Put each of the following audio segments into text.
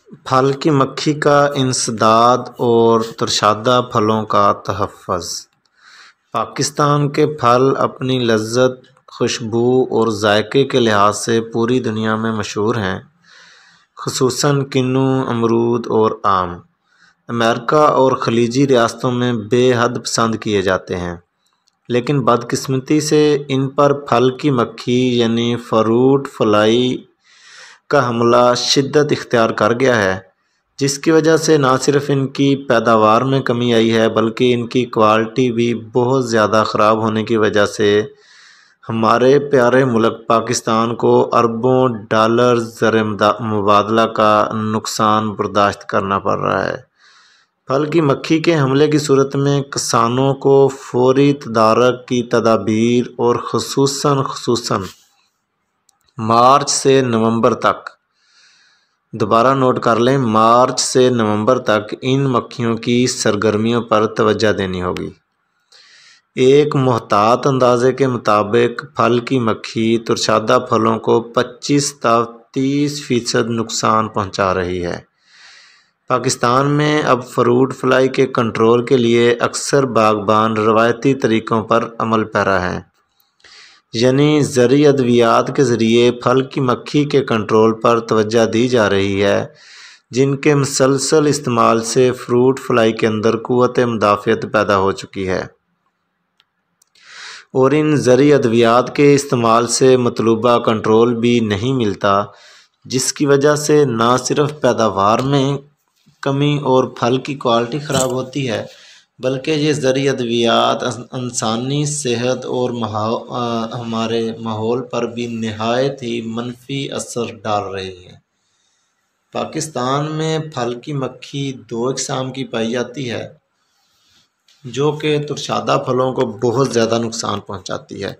پھل کی مکھی کا انسداد اور ترشادہ پھلوں کا تحفظ۔ پاکستان کے پھل اپنی لذت، خوشبو اور ذائقے کے لحاظ سے پوری دنیا میں مشہور ہیں، خصوصاً کنو، امرود اور آم امریکہ اور خلیجی ریاستوں میں بے حد پسند کیے جاتے ہیں، لیکن بدقسمتی سے ان پر پھل کی مکھی یعنی فروٹ فلائی کا حملہ شدت اختیار کر گیا ہے، جس کی وجہ سے نہ صرف ان کی پیداوار میں کمی آئی ہے بلکہ ان کی کوالٹی بھی بہت زیادہ خراب ہونے کی وجہ سے ہمارے پیارے ملک پاکستان کو اربوں ڈالر زر مبادلہ کا نقصان برداشت کرنا پڑ رہا ہے۔ پھل کی مکھی کے حملے کی صورت میں کسانوں کو فوری تدارک کی تدابیر اور خصوصاً مارچ سے نومبر تک، دوبارہ نوٹ کر لیں، مارچ سے نومبر تک ان مکھیوں کی سرگرمیوں پر توجہ دینی ہوگی۔ ایک محتاط اندازے کے مطابق پھل کی مکھی ترشادہ پھلوں کو 25 تا 30% نقصان پہنچا رہی ہے۔ پاکستان میں اب فروٹ فلائی کے کنٹرول کے لیے اکثر باغبان روایتی طریقوں پر عمل پیرا ہیں، یعنی زرعی ادویات کے ذریعے پھل کی مکھی کے کنٹرول پر توجہ دی جا رہی ہے، جن کے مسلسل استعمال سے فروٹ فلائی کے اندر قوت مدافعت پیدا ہو چکی ہے، اور ان زرعی ادویات کے استعمال سے مطلوبہ کنٹرول بھی نہیں ملتا، جس کی وجہ سے نہ صرف پیداوار میں کمی اور پھل کی کوالٹی خراب ہوتی ہے بلکہ یہ زرعی ادویات انسانی صحت اور ہمارے ماحول پر بھی نہایت ہی منفی اثر ڈال رہی ہے۔ پاکستان میں پھل کی مکھی 2 اقسام کی پائی جاتی ہے جو کہ ترشادہ پھلوں کو بہت زیادہ نقصان پہنچاتی ہے۔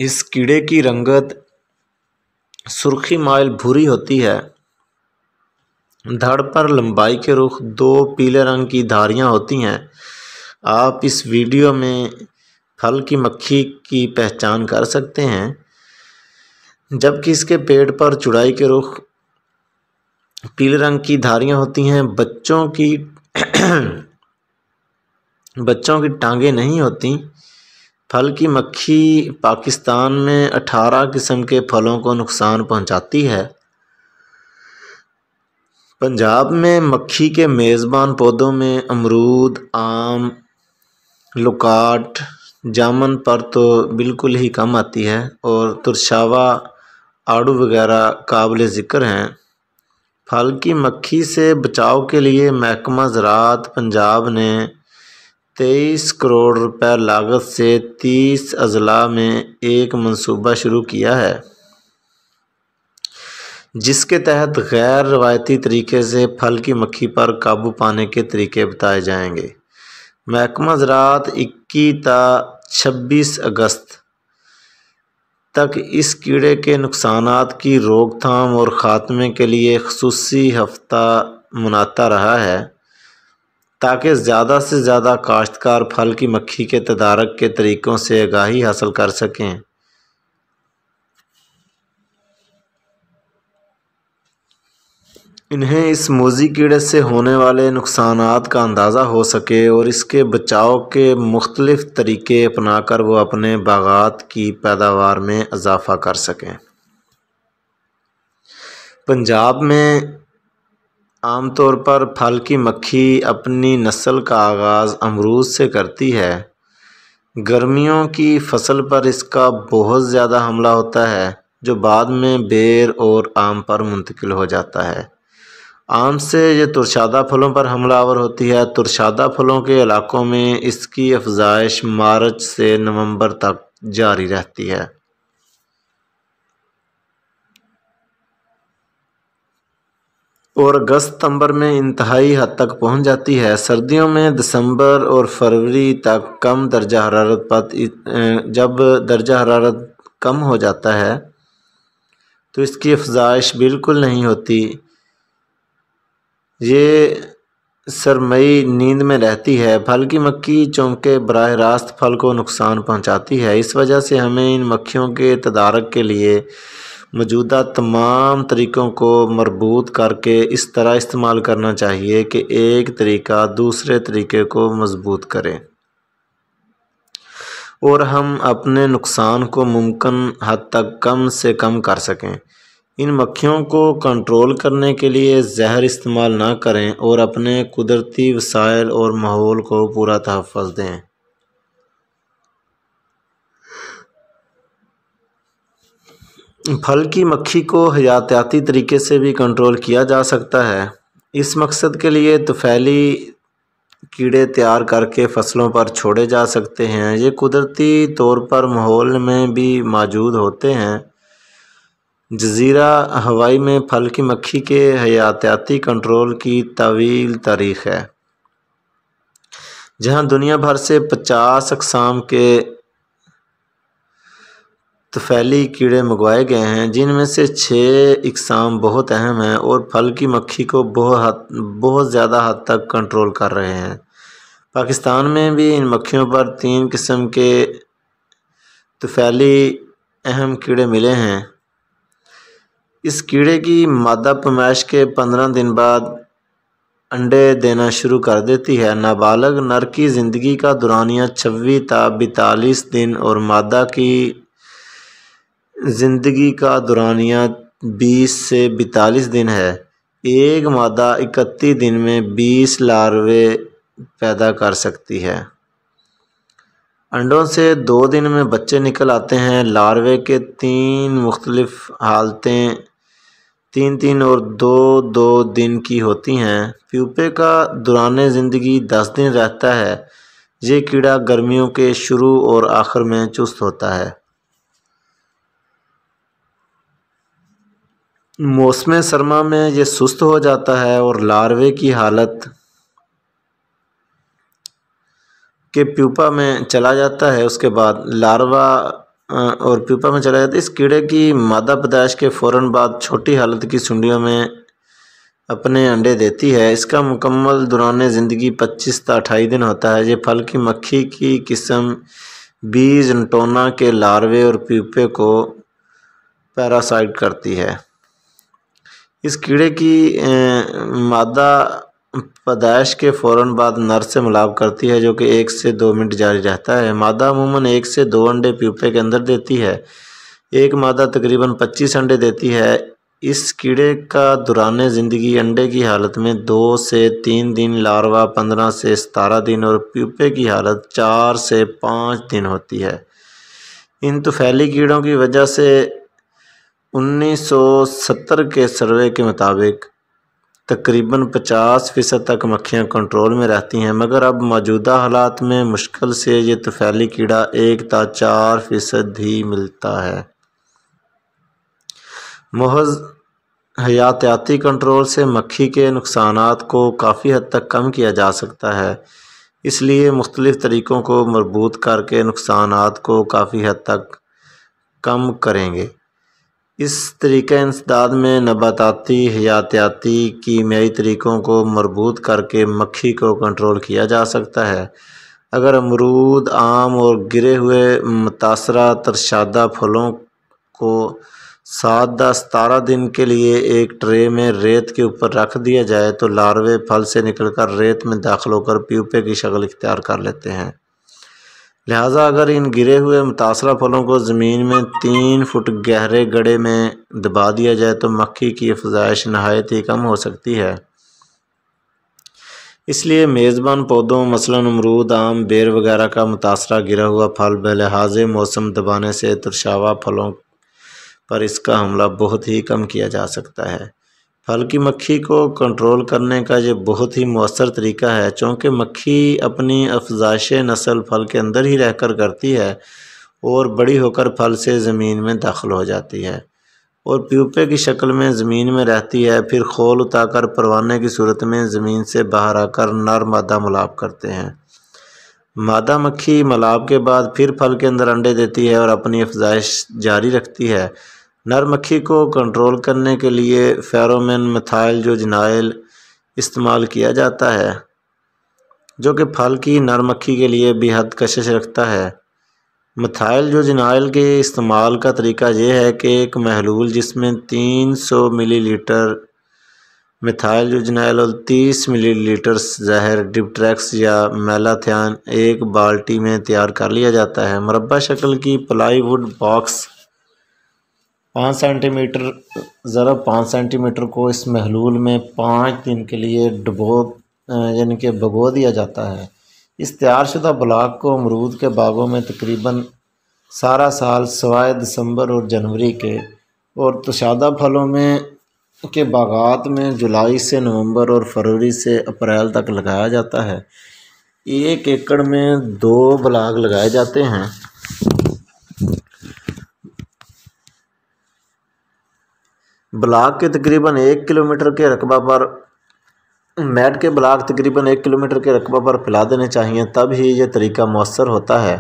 اس کیڑے کی رنگت سرخی مائل بھوری ہوتی ہے، دھڑ پر لمبائی کے رخ 2 پیلے رنگ کی دھاریاں ہوتی ہیں۔ آپ اس ویڈیو میں پھل کی مکھی کی پہچان کر سکتے ہیں، جبکہ اس کے پیٹ پر چوڑائی کے رخ پیلے رنگ کی دھاریاں ہوتی ہیں۔ بچوں کی ٹانگیں نہیں ہوتی۔ پھل کی مکھی پاکستان میں 18 قسم کے پھلوں کو نقصان پہنچاتی ہے۔ پنجاب میں مکھی کے میزبان پودوں میں امرود، آم، لوکاٹ، جامن پر تو بالکل ہی کم آتی ہے، اور ترشاوا، آڑو وغیرہ قابل ذکر ہیں۔ پھل کی مکھی سے بچاؤ کے لیے محکمہ زراعت پنجاب نے 23 کروڑ روپے لاگت سے 30 اضلاع میں ایک منصوبہ شروع کیا ہے، جس کے تحت غیر روایتی طریقے سے پھل کی مکھی پر قابو پانے کے طریقے بتائے جائیں گے۔ محکمہ زراعت 21 تا 26 اگست تک اس کیڑے کے نقصانات کی روک تھام اور خاتمے کے لیے خصوصی ہفتہ مناتا رہا ہے، تاکہ زیادہ سے زیادہ کاشتکار پھل کی مکھی کے تدارک کے طریقوں سے آگاہی حاصل کر سکیں۔ انہیں اس موذی کیڑے سے ہونے والے نقصانات کا اندازہ ہو سکے اور اس کے بچاؤ کے مختلف طریقے اپنا کر وہ اپنے باغات کی پیداوار میں اضافہ کر سکیں۔ پنجاب میں عام طور پر پھل کی مکھی اپنی نسل کا آغاز امرود سے کرتی ہے۔ گرمیوں کی فصل پر اس کا بہت زیادہ حملہ ہوتا ہے، جو بعد میں بیر اور آم پر منتقل ہو جاتا ہے۔ آم سے یہ ترشادہ پھلوں پر حملہ آور ہوتی ہے۔ ترشادہ پھلوں کے علاقوں میں اس کی افزائش مارچ سے نومبر تک جاری رہتی ہے، اور اگست ستمبر میں انتہائی حد تک پہنچ جاتی ہے۔ سردیوں میں دسمبر اور فروری تک کم درجہ حرارت جب درجہ حرارت کم ہو جاتا ہے تو اس کی افزائش بالکل نہیں ہوتی، یہ سرمئی نیند میں رہتی ہے۔ پھل کی مکھی چونکہ براہ راست پھل کو نقصان پہنچاتی ہے، اس وجہ سے ہمیں ان مکھیوں کے تدارک کے لیے موجودہ تمام طریقوں کو مربوط کر کے اس طرح استعمال کرنا چاہیے کہ ایک طریقہ دوسرے طریقے کو مضبوط کرے اور ہم اپنے نقصان کو ممکن حد تک کم سے کم کر سکیں۔ ان مکھیوں کو کنٹرول کرنے کے لیے زہر استعمال نہ کریں اور اپنے قدرتی وسائل اور ماحول کو پورا تحفظ دیں۔ پھل کی مکھی کو حیاتیاتی طریقے سے بھی کنٹرول کیا جا سکتا ہے۔ اس مقصد کے لیے طفیلی کیڑے تیار کر کے فصلوں پر چھوڑے جا سکتے ہیں۔ یہ قدرتی طور پر ماحول میں بھی موجود ہوتے ہیں۔ جزیرہ ہوائی میں پھل کی مکھی کے حیاتیاتی کنٹرول کی طویل تاریخ ہے، جہاں دنیا بھر سے 50 اقسام کے طفیلی کیڑے منگوائے گئے ہیں، جن میں سے 6 اقسام بہت اہم ہیں اور پھل کی مکھی کو بہت زیادہ حد تک کنٹرول کر رہے ہیں۔ پاکستان میں بھی ان مکھیوں پر 3 قسم کے طفیلی اہم کیڑے ملے ہیں۔ اس کیڑے کی مادہ پیمائش کے 15 دن بعد انڈے دینا شروع کر دیتی ہے۔ نابالغ نر کی زندگی کا دورانیہ 26 تا 42 دن اور مادہ کی زندگی کا دورانیہ 20 سے 42 دن ہے۔ ایک مادہ 31 دن میں 20 لاروے پیدا کر سکتی ہے۔ انڈوں سے 2 دن میں بچے نکل آتے ہیں۔ لاروے کے 3 مختلف حالتیں 3 اور 2 دن کی ہوتی ہیں۔ پیوپے کا دوران زندگی 10 دن رہتا ہے۔ یہ کیڑا گرمیوں کے شروع اور آخر میں چست ہوتا ہے۔ موسم سرما میں یہ سست ہو جاتا ہے اور لاروے کی حالت کے پیوپا میں چلا جاتا ہے۔ اس کے بعد لاروا اور پیوپا میں چلا جاتا ہے۔ اس کیڑے کی مادہ پیدائش کے فوراً بعد چھوٹی حالت کی سنڈیوں میں اپنے انڈے دیتی ہے۔ اس کا مکمل دوران زندگی 25 تا 28 دن ہوتا ہے۔ یہ پھل کی مکھی کی قسم بیج انٹونا کے لاروے اور پیوپے کو پیراسائٹ کرتی ہے۔ اس کیڑے کی مادہ پیدائش کے فوراً بعد نر سے ملاب کرتی ہے، جو کہ 1 سے 2 منٹ جاری رہتا ہے۔ مادہ عموماً 1 سے 2 انڈے پیوپے کے اندر دیتی ہے۔ ایک مادہ تقریباً 25 انڈے دیتی ہے۔ اس کیڑے کا دوران زندگی انڈے کی حالت میں 2 سے 3 دن، لاروا 15 سے 17 دن اور پیوپے کی حالت 4 سے 5 دن ہوتی ہے۔ ان طفیلی کیڑوں کی وجہ سے 1970 کے سروے کے مطابق تقریباً 50% تک مکھیاں کنٹرول میں رہتی ہیں، مگر اب موجودہ حالات میں مشکل سے یہ طفیلی کیڑا 1 تا 4% ہی ملتا ہے۔ محض حیاتیاتی کنٹرول سے مکھی کے نقصانات کو کافی حد تک کم کیا جا سکتا ہے، اس لیے مختلف طریقوں کو مربوط کر کے نقصانات کو کافی حد تک کم کریں گے۔ اس طریقہ انسداد میں نباتاتی، حیاتیاتی، کیمیائی طریقوں کو مربوط کر کے مکھی کو کنٹرول کیا جا سکتا ہے۔ اگر امرود، آم اور گرے ہوئے متاثرہ ترشادہ پھلوں کو 7 تا 17 دن کے لیے ایک ٹرے میں ریت کے اوپر رکھ دیا جائے تو لاروے پھل سے نکل کر ریت میں داخل ہو کر پیوپے کی شکل اختیار کر لیتے ہیں۔ لہٰذا اگر ان گرے ہوئے متاثرہ پھلوں کو زمین میں 3 فٹ گہرے گڑھے میں دبا دیا جائے تو مکھی کی افزائش نہایت ہی کم ہو سکتی ہے۔ اس لیے میزبان پودوں مثلاً امرود، آم، بیر وغیرہ کا متاثرہ گرا ہوا پھل بلحاظ موسم دبانے سے ترشاوا پھلوں پر اس کا حملہ بہت ہی کم کیا جا سکتا ہے۔ پھل کی مکھی کو کنٹرول کرنے کا یہ بہت ہی مؤثر طریقہ ہے، چونکہ مکھی اپنی افزائش نسل پھل کے اندر ہی رہ کر کرتی ہے اور بڑی ہو کر پھل سے زمین میں داخل ہو جاتی ہے اور پیوپے کی شکل میں زمین میں رہتی ہے، پھر خول اٹھا کر پروانے کی صورت میں زمین سے باہر آ کر نر مادہ ملاب کرتے ہیں۔ مادہ مکھی ملاب کے بعد پھر پھل کے اندر انڈے دیتی ہے اور اپنی افزائش جاری رکھتی ہے۔ نر مکھی کو کنٹرول کرنے کے لیے فیرومون میتھائل جوجنائل استعمال کیا جاتا ہے، جو کہ پھل کی نر مکھی کے لیے بھی حد کشش رکھتا ہے۔ میتھائل جوجینائل کے استعمال کا طریقہ یہ ہے کہ ایک محلول جس میں 300 ملی لیٹر میتھائل جوجینائل اور 30 ملی لیٹر زہر ڈپٹریکس یا میلاتھیان ایک بالٹی میں تیار کر لیا جاتا ہے۔ مربع شکل کی پلائی ووڈ باکس 5 سینٹی میٹر ضرب 5 سینٹی میٹر کو اس محلول میں 5 دن کے لیے بھگو دیا جاتا ہے۔ اس تیار شدہ بلاک کو امرود کے باغوں میں تقریباً سارا سال سوائے دسمبر اور جنوری کے، اور ترشادہ پھلوں کے باغات میں جولائی سے نومبر اور فروری سے اپریل تک لگایا جاتا ہے۔ 1 ایکڑ میں 2 بلاک لگائے جاتے ہیں۔ بلاک کے تقریباً 1 کلومیٹر کے رقبہ پر میٹ کے بلاک تقریباً 1 کلومیٹر کے رقبہ پر پھیلا دینے چاہئیں، تب ہی یہ طریقہ مؤثر ہوتا ہے۔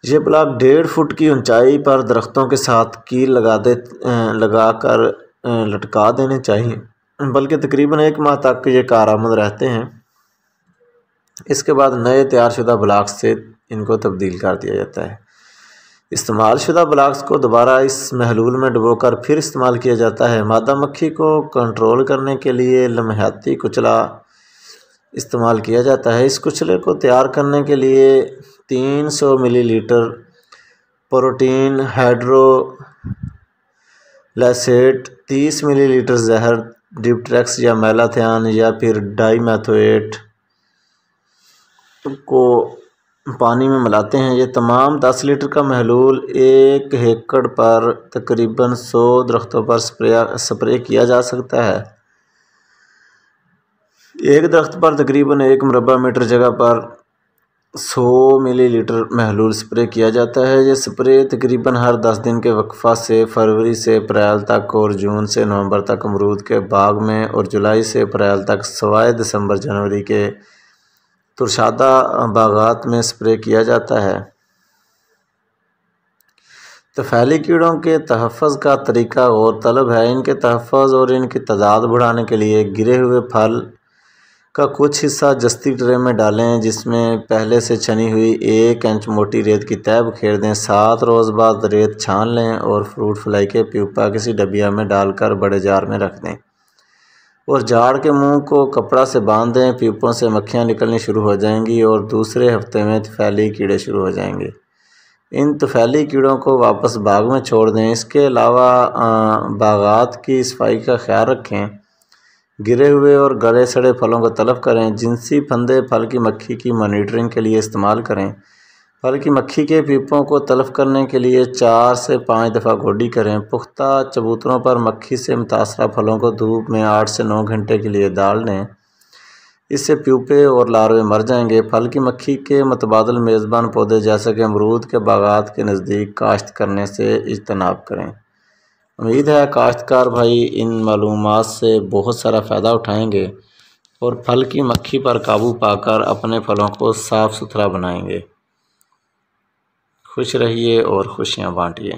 یہ بلاک 1.5 فٹ کی اونچائی پر درختوں کے ساتھ کیل لگا کر لٹکا دینے چاہیے، بلکہ تقریباً 1 ماہ تک یہ کارآمد رہتے ہیں۔ اس کے بعد نئے تیار شدہ بلاک سے ان کو تبدیل کر دیا جاتا ہے۔ استعمال شدہ بلاکس کو دوبارہ اس محلول میں ڈبو کر پھر استعمال کیا جاتا ہے۔ مادہ مکھی کو کنٹرول کرنے کے لیے لمحاتی کچلا استعمال کیا جاتا ہے۔ اس کچلے کو تیار کرنے کے لیے 300 ملی لیٹر پروٹین ہائیڈرو لیسیٹ، 30 ملی لیٹر زہر ڈپٹریکس یا میلاتھیان یا پھر ڈائی میتھویٹ کو پانی میں ملاتے ہیں۔ یہ تمام 10 لیٹر کا محلول 1 ایکڑ پر تقریباً 100 درختوں پر سپرے کیا جا سکتا ہے۔ ایک درخت پر تقریباً 1 مربع میٹر جگہ پر 100 ملی لیٹر محلول سپرے کیا جاتا ہے۔ یہ سپرے تقریباً ہر 10 دن کے وقفہ سے فروری سے اپریل تک اور جون سے نومبر تک امرود کے باغ میں، اور جولائی سے اپریل تک سوائے دسمبر جنوری کے ترشادہ باغات میں سپرے کیا جاتا ہے۔ طفیلی کیڑوں کے تحفظ کا طریقہ غور طلب ہے۔ ان کے تحفظ اور ان کی تعداد بڑھانے کے لیے گرے ہوئے پھل کا کچھ حصہ جستی ٹرے میں ڈالیں، جس میں پہلے سے چھنی ہوئی 1 انچ موٹی ریت کی تہہ بکھیر دیں۔ 7 روز بعد ریت چھان لیں اور فروٹ فلائی کے پیوپا کسی ڈبیا میں ڈال کر بڑے جار میں رکھ دیں اور جاڑ کے منہ کو کپڑا سے باندھ دیں۔ پیوپوں سے مکھیاں نکلنی شروع ہو جائیں گی اور دوسرے ہفتے میں طفیلی کیڑے شروع ہو جائیں گے۔ ان طفیلی کیڑوں کو واپس باغ میں چھوڑ دیں۔ اس کے علاوہ باغات کی صفائی کا خیال رکھیں۔ گرے ہوئے اور گلے سڑے پھلوں کو تلف کریں۔ جنسی پھندے پھل کی مکھی کی مانیٹرنگ کے لیے استعمال کریں۔ پھل کی مکھی کے پیپوں کو تلف کرنے کے لیے 4 سے 5 دفعہ گوڈی کریں۔ پختہ چبوتروں پر مکھی سے متاثرہ پھلوں کو دھوپ میں 8 سے 9 گھنٹے کے لیے ڈال دیں۔ اس سے پیوپے اور لاروے مر جائیں گے۔ پھل کی مکھی کے متبادل میزبان پودے جیسے کہ امرود کے باغات کے نزدیک کاشت کرنے سے اجتناب کریں۔ امید ہے کاشتکار بھائی ان معلومات سے بہت سارا فائدہ اٹھائیں گے اور پھل کی مکھی پر قابو پا کر اپنے پھلوں کو صاف ستھرا بنائیں گے۔ خوش رہیے اور خوشیاں بانٹیے۔